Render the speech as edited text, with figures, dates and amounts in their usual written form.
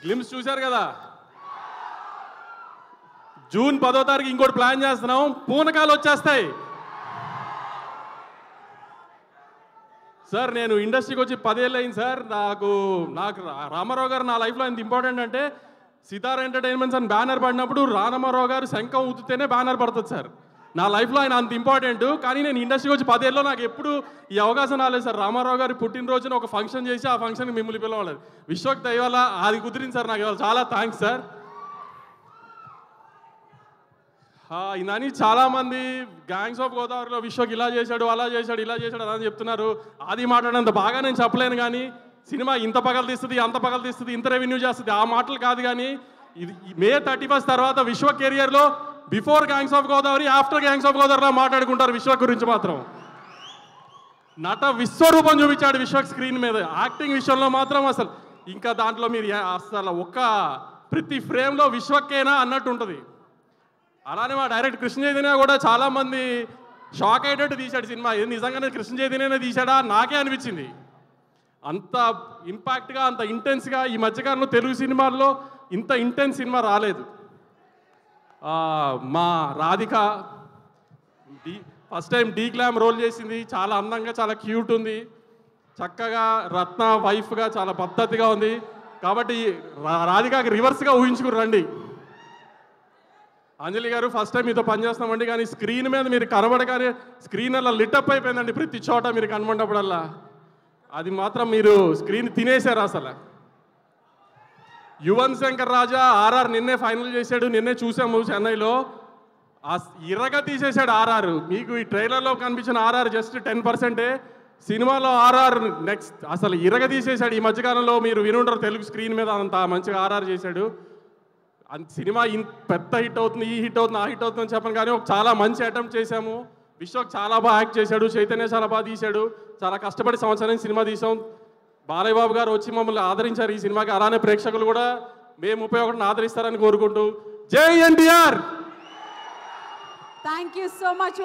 Glimpse చూశారు కదా, June 10వ తారీఖు ఇంకోటి ప్లాన్ చేస్తున్నాం, పూనకాలు వచ్చేస్తాయి. సార్ నేను ఇండస్ట్రీకి వచ్చి 10 ఏళ్ళు అయింది సార్. నాకు రామారావు గారు నా లైఫ్లో ఎంత ఇంపార్టెంట్ అంటే, సితార్ ఎంటర్టైన్మెంట్స్ అని బ్యానర్ పడినప్పుడు రామారావు గారు శంఖం ఊతితేనే బ్యానర్ పడుతుంది సార్. నా లైఫ్లో ఆయన అంత ఇంపార్టెంట్. కానీ నేను ఇండస్ట్రీకి వచ్చి 10 ఏళ్ళలో నాకు ఎప్పుడు ఈ అవకాశం రాలేదు సార్. రామారావు గారి పుట్టినరోజున ఒక ఫంక్షన్ చేసి ఆ ఫంక్షన్కి మిమ్మల్ని పిలవలేదు. విశ్వక్ దయవల్ల అది కుదిరింది సార్. నాకు చాలా థ్యాంక్స్ సార్. ఇదని చాలామంది గ్యాంగ్స్ ఆఫ్ గోదావరిలో విశ్వక్ ఇలా చేశాడు, అలా చేశాడు, ఇలా చేశాడు అని చెప్తున్నారు. అది మాట్లాడేంత బాగా నేను చెప్పలేను. కానీ సినిమా ఇంత పగలు తీస్తుంది, అంత పగలు తీస్తుంది, ఇంత రెవెన్యూ చేస్తుంది, ఆ మాటలు కాదు. కానీ ఇది May 31 తర్వాత విశ్వ కెరియర్లో before gangs of Godavari, after gangs of గోదావరిలో మాట్లాడుకుంటారు విశ్వక్ గురించి మాత్రం. నట విశ్వరూపం చూపించాడు విశ్వక్ స్క్రీన్ మీద. యాక్టింగ్ విషయంలో మాత్రం అసలు ఇంకా దాంట్లో మీరు అసలు ప్రతి ఫ్రేమ్లో విశ్వక్కేనా అన్నట్టు ఉంటుంది. అలానే మా డైరెక్టర్ కృష్ణ చైతన్య కూడా చాలామంది షాక్ అయ్యేటట్టు తీశాడు సినిమా. ఇది నిజంగానే కృష్ణ చైతన్యనే తీశాడా నాకే అనిపించింది. అంత ఇంపాక్ట్గా, అంత ఇంటెన్స్గా ఈ మధ్యకాలంలో తెలుగు సినిమాల్లో ఇంత ఇంటెన్స్ సినిమా రాలేదు. మా Radhika first time de glam role చేసింది. చాలా అందంగా, చాలా క్యూట్ ఉంది. చక్కగా రత్న వైఫ్గా చాలా పద్ధతిగా ఉంది. కాబట్టి రాధికకి రివర్స్గా ఊహించుకుని రండి. అంజలి గారు ఫస్ట్ టైం మీతో పనిచేస్తామండి. కానీ స్క్రీన్ మీద మీరు కనబడగానే స్క్రీన్ అలా లిటప్ అయిపోయిందండి. ప్రతి చోట మీరు కనబడినప్పుడల్లా అది మాత్రం మీరు స్క్రీన్ తినేశారు అసలు. యువన్ శంకర్ రాజా ఆర్ఆర్ నిన్నే ఫైనల్ చేశాడు. నిన్నే చూసాము చెన్నైలో. ఇరగా తీసేశాడు ఆర్ఆర్. మీకు ఈ ట్రైలర్లో కనిపించిన ఆర్ఆర్ జస్ట్ 10%. సినిమాలో ఆర్ఆర్ నెక్స్ట్ అసలు ఇరగ తీసేశాడు. ఈ మధ్యకాలంలో మీరు వినుంటారు, తెలుగు స్క్రీన్ మీద అంత మంచిగా ఆర్ఆర్ చేశాడు. సినిమా పెద్ద హిట్ అవుతుంది, ఈ హిట్ అవుతుంది, ఆ హిట్ అవుతుంది అని చెప్పను. కానీ చాలా మంచి అటెంప్ట్ చేశాము. విశ్వక్ చాలా బాగా యాక్ట్ చేశాడు. చైతన్య చాలా బాగా తీశాడు. చాలా కష్టపడి సంవత్సరం సినిమా తీసాం. బాలయ్య బాబు గారు వచ్చి మమ్మల్ని ఆదరించారు ఈ సినిమాకి. అలానే ప్రేక్షకులు కూడా May 31 ఆదరిస్తారని కోరుకుంటూ జై NTR. Thank you so much.